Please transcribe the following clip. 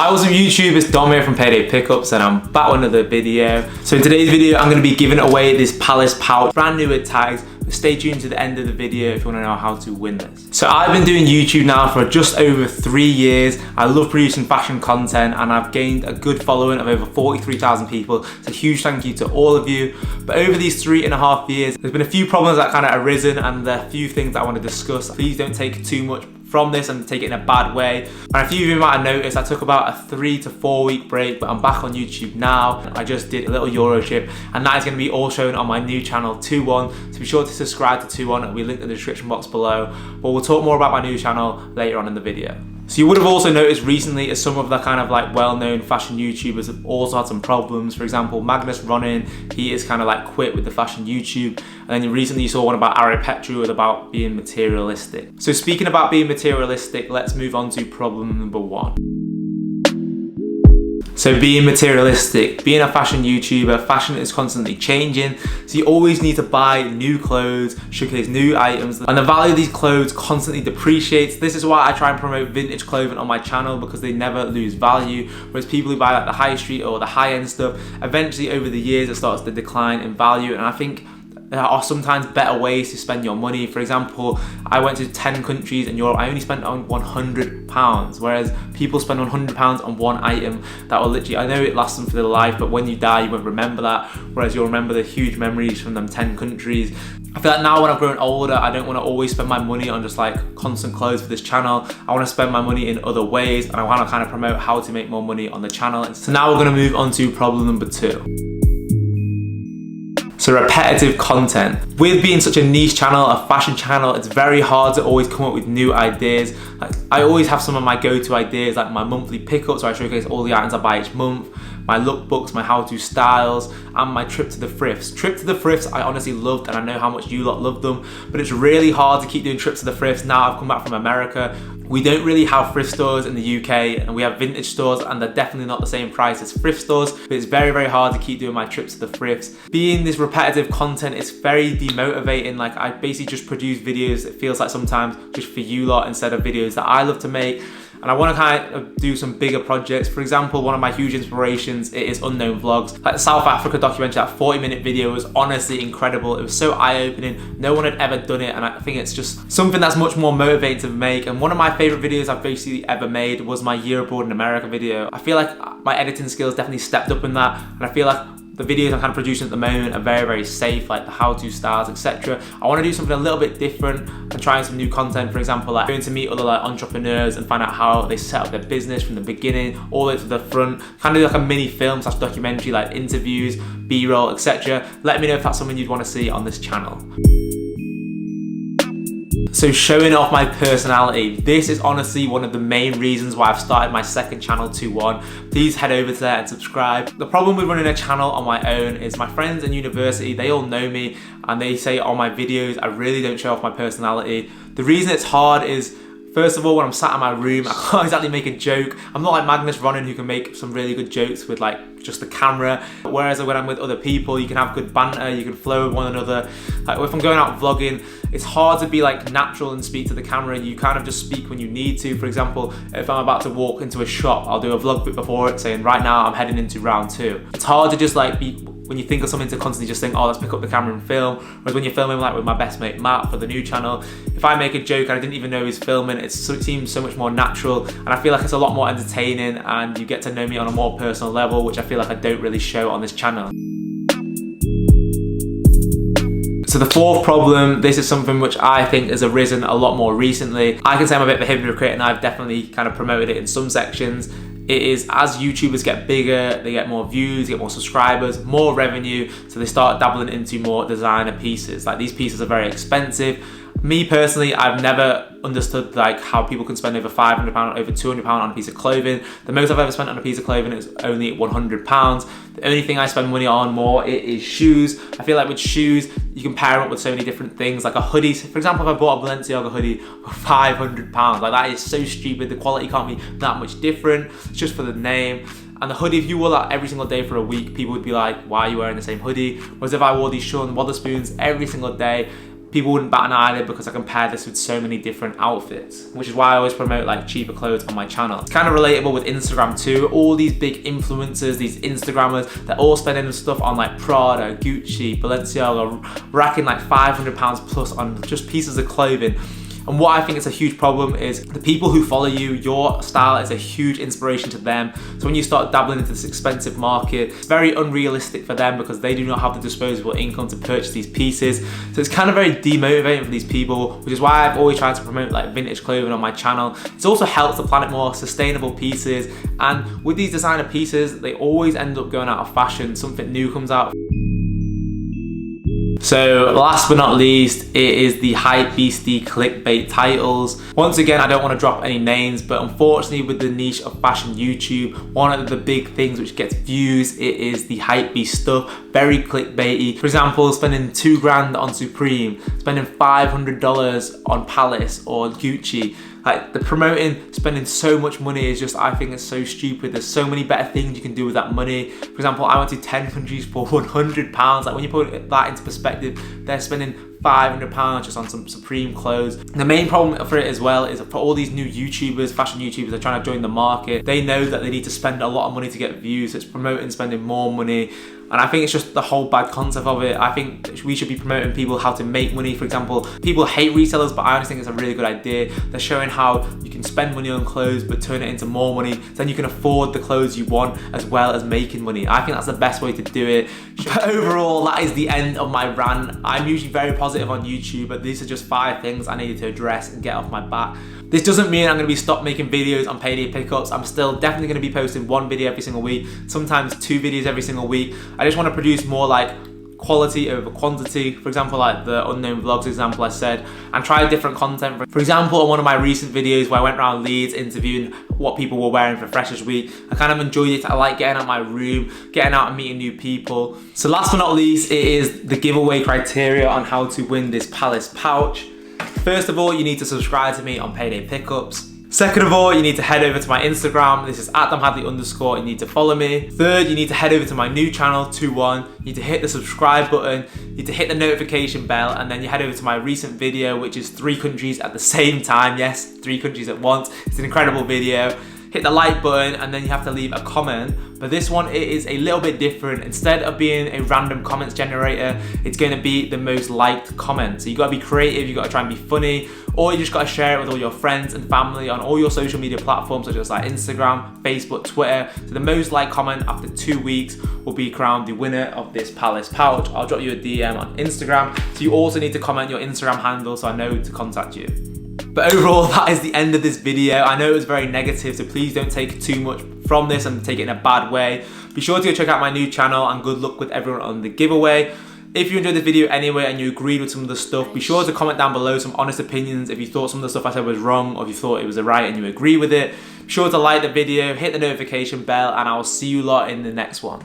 Hi, what's up YouTube? It's Dom here from Payday Pickups and I'm back with another video. So in today's video, I'm going to be giving away this Palace pouch, brand new with tags. Stay tuned to the end of the video if you want to know how to win this. So I've been doing YouTube now for just over 3 years. I love producing fashion content and I've gained a good following of over 43,000 people. So a huge thank you to all of you. But over these 3.5 years, there's been a few problems that kind of arisen and a few things that I want to discuss. Please don't take too much from this and take it in a bad way. And a few of you might have noticed I took about a 3 to 4 week break, but I'm back on YouTube now. I just did a little Euro trip and that is going to be all shown on my new channel 2-1. So be sure to subscribe to 2-1, it'll be linked in the description box below. But we'll talk more about my new channel later on in the video. So you would have also noticed recently as some of the kind of like well-known fashion YouTubers have also had some problems. For example, Magnus Ronin, he is kind of like quit with the fashion YouTube. And then recently you saw one about Ari Petru about being materialistic. So speaking about being materialistic, let's move on to problem number 1. So being materialistic, being a fashion YouTuber, fashion is constantly changing. So you always need to buy new clothes, showcase new items, and the value of these clothes constantly depreciates. This is why I try and promote vintage clothing on my channel because they never lose value. Whereas people who buy like the high street or the high end stuff, eventually over the years it starts to decline in value. And I think there are sometimes better ways to spend your money. For example, I went to 10 countries in Europe, I only spent on £100, whereas people spend £100 on one item that will literally, I know it lasts them for their life, but when you die, you won't remember that, whereas you'll remember the huge memories from them 10 countries. I feel like now when I've grown older, I don't want to always spend my money on just like constant clothes for this channel. I want to spend my money in other ways and I want to kind of promote how to make more money on the channel. So now we're going to move on to problem number 2. So repetitive content. With being such a niche channel, a fashion channel, it's very hard to always come up with new ideas. Like, I always have some of my go-to ideas, like my monthly pickups where I showcase all the items I buy each month, my lookbooks, my how-to styles, and my trip to the thrifts. Trip to the thrifts I honestly loved and I know how much you lot love them, but it's really hard to keep doing trips to the thrifts now I've come back from America. We don't really have thrift stores in the UK and we have vintage stores and they're definitely not the same price as thrift stores, but it's very, very hard to keep doing my trips to the thrifts. Being this repetitive content, it's very demotivating. Like I basically just produce videos, it feels like sometimes just for you lot instead of videos that I love to make. And I want to kind of do some bigger projects. For example, one of my huge inspirations, it is Unknown Vlogs. Like the South Africa documentary, that 40-minute video was honestly incredible. It was so eye-opening. No one had ever done it. And I think it's just something that's much more motivating to make. And one of my favorite videos I've basically ever made was my Year Abroad in America video. I feel like my editing skills definitely stepped up in that. And I feel like the videos I'm kind of producing at the moment are very, very safe, like the how-to styles, etc. I want to do something a little bit different and trying some new content. For example, like going to meet other like entrepreneurs and find out how they set up their business from the beginning all the way to the front. Kind of like a mini film / documentary, like interviews, B-roll, etc. Let me know if that's something you'd want to see on this channel. So showing off my personality. This is honestly one of the main reasons why I've started my second channel 2-1. Please head over to there and subscribe. The problem with running a channel on my own is my friends in university, they all know me and they say on my videos I really don't show off my personality. The reason it's hard is, first of all, when I'm sat in my room, I can't exactly make a joke. I'm not like Magnus Ronin who can make some really good jokes with like just the camera. Whereas when I'm with other people, you can have good banter, you can flow with one another. Like if I'm going out vlogging, it's hard to be like natural and speak to the camera. You kind of just speak when you need to. For example, if I'm about to walk into a shop, I'll do a vlog bit before it saying, right now I'm heading into round 2. It's hard to just like be, when you think of something, to constantly just think, oh, let's pick up the camera and film. Whereas when you're filming like with my best mate Matt for the new channel, if I make a joke and I didn't even know he's filming, it seems so much more natural and I feel like it's a lot more entertaining and you get to know me on a more personal level, which I feel like I don't really show on this channel. So the fourth problem, this is something which I think has arisen a lot more recently. I can say I'm a bit of a hypocrite and I've definitely kind of promoted it in some sections. It is as YouTubers get bigger, they get more views, they get more subscribers, more revenue, so they start dabbling into more designer pieces. Like these pieces are very expensive. Me personally, I've never understood like how people can spend over £500, over £200 on a piece of clothing. The most I've ever spent on a piece of clothing is only £100. The only thing I spend money on more is shoes. I feel like with shoes, you can pair them up with so many different things. Like a hoodie, for example, if I bought a Balenciaga hoodie for £500, like that is so stupid. The quality can't be that much different. It's just for the name. And the hoodie, if you wore that every single day for a week, people would be like, why are you wearing the same hoodie? Whereas if I wore these Sean Wotherspoons every single day, people wouldn't bat an eyelid because I compare this with so many different outfits, which is why I always promote like cheaper clothes on my channel. It's kind of relatable with Instagram too. All these big influencers, these Instagrammers, they're all spending stuff on like Prada, Gucci, Balenciaga, racking like £500 plus on just pieces of clothing. And what I think is a huge problem is the people who follow you, your style is a huge inspiration to them. So when you start dabbling into this expensive market, it's very unrealistic for them because they do not have the disposable income to purchase these pieces. So it's kind of very demotivating for these people, which is why I've always tried to promote like vintage clothing on my channel. It also helps the planet more, sustainable pieces. And with these designer pieces, they always end up going out of fashion. Something new comes out. So last but not least, it is the hypebeastie clickbait titles. Once again, I don't want to drop any names, but unfortunately with the niche of fashion YouTube, one of the big things which gets views, it is the hypebeast stuff, very clickbaity. For example, spending $2 on Supreme, spending $500 on Palace or Gucci. Like the promoting, spending so much money is just, I think it's so stupid. There's so many better things you can do with that money. For example, I went to 10 countries for £100. Like when you put that into perspective, they're spending £500 just on some Supreme clothes. The main problem for it as well is for all these new YouTubers, fashion YouTubers, they're trying to join the market. They know that they need to spend a lot of money to get views. So it's promoting spending more money. And I think it's just the whole bad concept of it. I think we should be promoting people how to make money. For example, people hate resellers, but I honestly think it's a really good idea. They're showing how you can spend money on clothes, but turn it into more money. So then you can afford the clothes you want as well as making money. I think that's the best way to do it. But overall, that is the end of my rant. I'm usually very positive on YouTube, but these are just 5 things I needed to address and get off my back. This doesn't mean I'm gonna be stopped making videos on Payday pickups. I'm still definitely gonna be posting 1 video every single week, sometimes 2 videos every single week. I just wanna produce more like quality over quantity. For example, like the unknown vlogs example I said, and try different content. For example, on one of my recent videos where I went around Leeds interviewing what people were wearing for Freshers Week, I kind of enjoyed it. I like getting out of my room, getting out and meeting new people. So last but not least, it is the giveaway criteria on how to win this Palace pouch. First of all, you need to subscribe to me on Payday Pickups. Second of all, you need to head over to my Instagram. This is @damhadley_. You need to follow me. Third, you need to head over to my new channel, 2-1. You need to hit the subscribe button. You need to hit the notification bell, and then you head over to my recent video, which is 3 countries at the same time. Yes, 3 countries at once. It's an incredible video. Hit the like button, and then you have to leave a comment. But this one, it is a little bit different. Instead of being a random comments generator, it's gonna be the most liked comment. So you gotta be creative, you gotta try and be funny, or you just gotta share it with all your friends and family on all your social media platforms, such as like Instagram, Facebook, Twitter. So the most liked comment after 2 weeks will be crowned the winner of this Palace pouch. I'll drop you a DM on Instagram. So you also need to comment your Instagram handle so I know to contact you. But overall, that is the end of this video. I know it was very negative, so please don't take too much from this and take it in a bad way. Be sure to go check out my new channel, and good luck with everyone on the giveaway. If you enjoyed the video anyway and you agreed with some of the stuff, be sure to comment down below some honest opinions. If you thought some of the stuff I said was wrong, or if you thought it was right and you agree with it, be sure to like the video, hit the notification bell, and I'll see you lot in the next one.